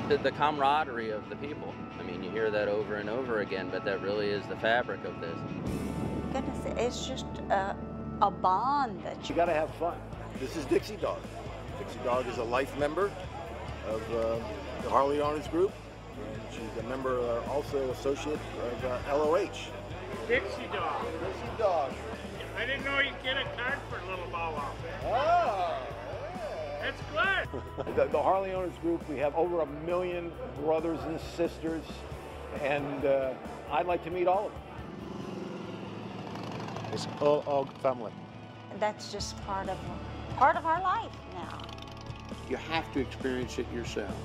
The camaraderie of the people. I mean, you hear that over and over again, but that really is the fabric of this. Goodness, it's just a bond that You got to have fun. This is Dixie Dog. Dixie Dog is a life member of the Harley Owners Group, and she's a member, also associate of LOH. Dixie Dog. Dixie Dog. I didn't know you'd get a card for a little bow wow. Oh, That's good. The Harley Owners Group, we have over 1 million brothers and sisters, and I'd like to meet all of them. It's all HOG family. that's just part of our life now. You have to experience it yourself.